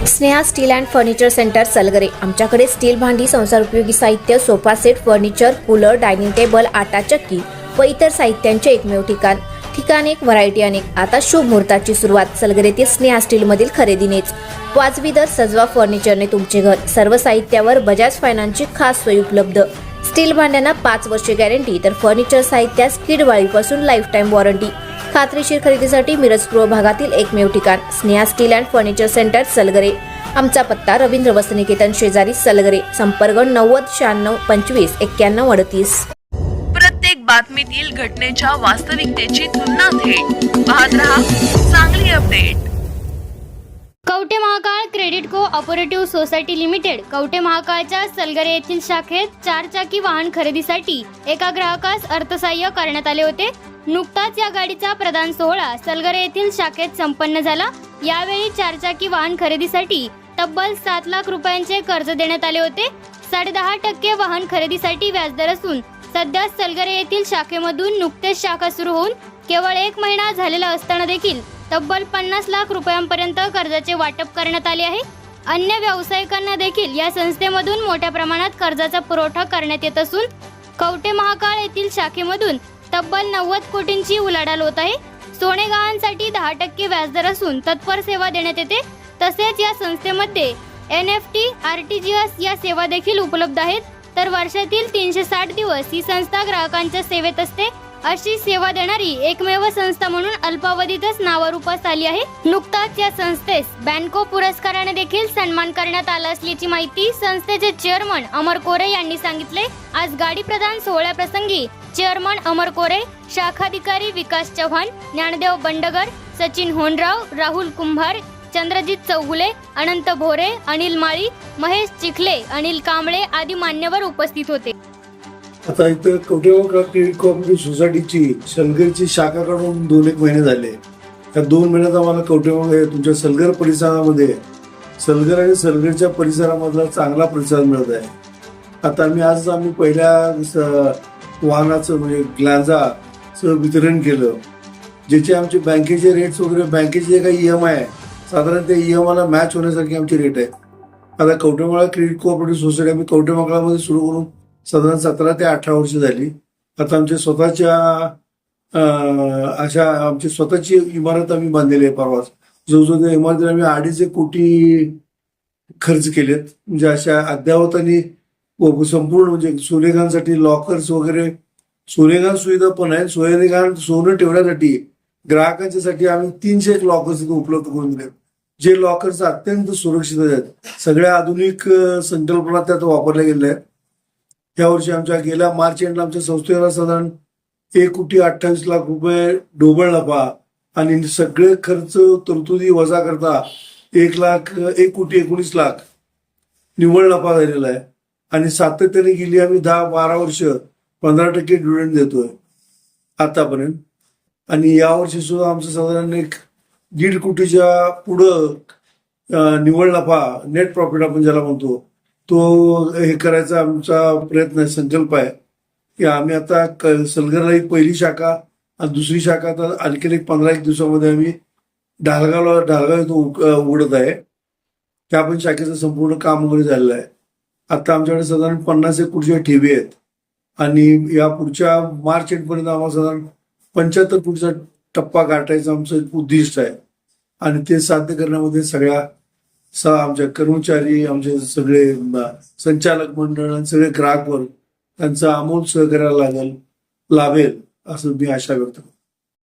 Sneha steel and furniture centre Salgare. आमच्याकडे steel भांडी, संसार उपयोगी साहित्य, sofa set, furniture, cooler, dining table, आटा चक्की व इतर साहित्यांचे एकमेव ठिकाण एक, व्हरायटी अनेक। आता शुभ मुहूर्ताची सुरुवात सलगरेतील स्नेहा स्टील मधील खरेदीनेच। वाजवी दर, सजवा फर्निचरने तुमचे घर। सर्व साहित्यावर बजाज फायनान्सची खास सोय उपलब्ध। स्टील भांड्यांना 5 वर्षे गॅरंटी, तर फर्निचर साहित्यास किडवाळीपासून लाईफ टाइम वॉरंटी। खात्रीशीर खरेदीसाठी मिरज पूर्व भागातील एकमेव ठिकाण Sneha steel and furniture centre Salgare. आमचा पत्ता रवींद्र वसनिकेतन शेजारी सलगरे। संपर्क 90 96 25 91 38। प्रत्येक बातमीतील घटनेच्या वास्तविकतेची तुलना थेट पाहत रहा चांगली update. Kavathe Mahakal credit cooperative society limited Kavathe महाकाळच्या सलगरे येथील शाखेत 4 चाकी वाहन खरेदीसाठी एका ग्राहकास अर्थसहाय्य करण्यात आले होते। नुकताच या गाडीचा प्रदान सोहळा सलगरे येथील शाखेत संपन्न झाला। यावेळी 4 चाकी वाहन खरेदीसाठी तब्बल 7 लाख रुपयांचे कर्ज देण्यात आले होते। 10.5% वाहन खरेदीसाठी व्याजदर असून सध्या सलगरे येथील शाखेमधून नुकतेच शाखा सुरू होऊन केवळ 1 महिना झालेला असताना देखील तब्बल 50 लाख रुपयांपर्यंत कर्जाचे वाटप करण्यात आले आहे। अन्य व्यावसायिकांना देखील या संस्थेमधून मोठ्या प्रमाणात कर्जाचा पुरवठा करण्यात येत असून कवठे महाकाळ येथील शाखेमधून तब्बल 90 कोटींची उलाढाल होत आहे। सोने गहाणांसाठी 10% व्याजदर असून तत्पर सेवा देण्यात येते। तसेच या संस्थेमध्ये NFT, RTGS या सेवा देखील उपलब्ध आहेत। तर वर्षातील 360 दिवस ही संस्था ग्राहकांच्या सेवेत असते। अशी सेवा देणारी एकमेव संस्था म्हणून अल्पावधीतच नावारूपास आली आहे। नुकताच या संस्थेस बँको पुरस्काराने देखील सन्मान करण्यात आला असल्याची माहिती संस्थेचे चेअरमन अमर कोरे यांनी सांगितले। आज गाडी प्रदान सोहळ्याप्रसंगी चेअरमन अमर कोरे, शाखाधिकारी विकास चव्हाण, ज्ञानदेव बंडगर, सचिन होनराव, राहुल कुंभार, चंद्रजित चौगुले, अनंत भोरे, अनिल माळी, महेश चिखले, अनिल कांबळे आदी मान्यवर उपस्थित होते। आता इथं कवठे महाकाळ क्रेडिट कोऑपरेटिव्ह सोसायटीची सलगरची शाखा काढून 2-1 महिने झाले। त्या 2 महिन्यात आम्हाला कवठे महाकाळ तुमच्या सलगर परिसरामध्ये सलगर आणि सलगरच्या परिसरामधला चांगला प्रतिसाद मिळत आहे। आता आम्ही पहिल्या वाहनाचं म्हणजे ग्लांजाचं वितरण केलं, ज्याचे आमचे बँकेचे रेट्स वगैरे बँकेचे जे काही EMI आहे साधारण ते EMIला मॅच होण्यासारखी आमची रेट आहे। आता Kavathe Mahakal credit cooperative society आम्ही कवठे महाकाळमध्ये सुरू करून साधारण 17 ते 18 वर्ष झाली। आता आमच्या स्वतःच्या आमची स्वतःची इमारत आम्ही बांधलेली आहे। परवाच जवळजवळ त्या इमारतीला आम्ही 2.5 कोटी खर्च केलेत। म्हणजे अशा अद्यावत आणि संपूर्ण म्हणजे सोनेगांसाठी लॉकर्स वगैरे सोनेगान सुविधा पण आहे। सोनं ठेवण्यासाठी ग्राहकांच्यासाठी आम्ही 301 लॉकर्स उपलब्ध करून दिलेत, जे लॉकर्स अत्यंत सुरक्षित आहेत। सगळ्या आधुनिक संकल्पना त्यात वापरल्या गेल्या आहेत। यावर्षी आमच्या गेल्या मार्च एंडला आमच्या संस्थेला साधारण 1,28 लाख रुपये ढोबळ नफा आणि सगळे खर्च तरतुदी वजा करता 1,19 लाख निव्वळ नफा झालेला आहे। आणि सातत्याने गेली आम्ही 10-12 वर्ष 15% डिव्हिडंड देतोय आतापर्यंत। आणि यावर्षी सुद्धा आमचं साधारण 1.5 कोटीच्या पुढं निव्वळ नफा, नेट प्रॉफिट आपण ज्याला म्हणतो, तो हे करायचा आमचा प्रयत्न आहे, संकल्प आहे की आम्ही आता सलगरला एक पहिली शाखा आणि दुसरी शाखा आता आणखी 15-1 दिवसामध्ये आम्ही ढालगाव इथं उघडत आहे। त्या पण शाखेचं संपूर्ण काम वगैरे झालेलं आहे। आता आमच्याकडे साधारण 50 कोटीच्या ठेवी आहेत आणि या पुढच्या मार्च एंडपर्यंत आम्हाला साधारण 75 कोटीचा टप्पा गाठायचं आमचं एक उद्दिष्ट आहे। आणि ते साध्य करण्यामध्ये सगळ्या आमच्या कर्मचारी, आमचे सगळे संचालक मंडळ आणि सगळे ग्राहक वर्ग त्यांचा अमोल सहकार्य लाभेल असं मी आशा व्यक्त करतो।